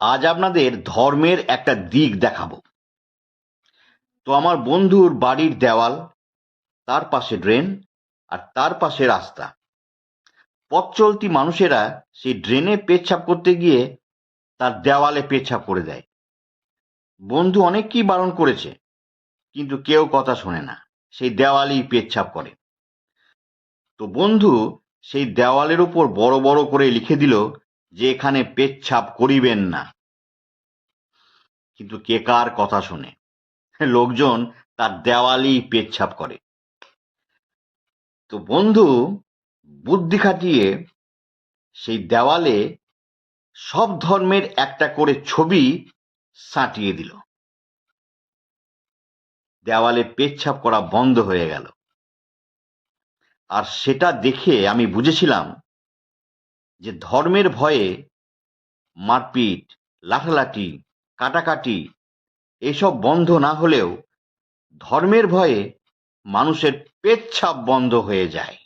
আজ আপনাদের ধর্মের একটা দিক দেখাবো। তো আমার বন্ধুর বাড়ির দেওয়াল, তার পাশে ড্রেন, আর তার পাশে রাস্তা। পথ চলতি মানুষেরা সেই ড্রেনে পেচ্ছাপ করতে গিয়ে তার দেওয়ালে পেচ্ছাপ করে দেয়। বন্ধু অনেককেই বারণ করেছে, কিন্তু কেউ কথা শোনে না, সেই দেওয়ালেই পেচ্ছাপ করে। তো বন্ধু সেই দেওয়ালের উপর বড় বড় করে লিখে দিল যে এখানে পেচ্ছাপ করিবেন না। কিন্তু কে কার কথা শোনে? লোকজন তার দেওয়ালেই পেচ্ছাপ করে। তো বন্ধু বুদ্ধি খাটিয়ে সেই দেওয়ালে সব ধর্মের একটা করে ছবি সাঁটিয়ে দিল। দেওয়ালে পেচ্ছাপ করা বন্ধ হয়ে গেল। আর সেটা দেখে আমি বুঝেছিলাম যে ধর্মের ভয়ে মারপিট, লাঠালাঠি, কাটাকাটি এসব বন্ধ না হলেও ধর্মের ভয়ে মানুষের পেচ্ছাপ বন্ধ হয়ে যায়।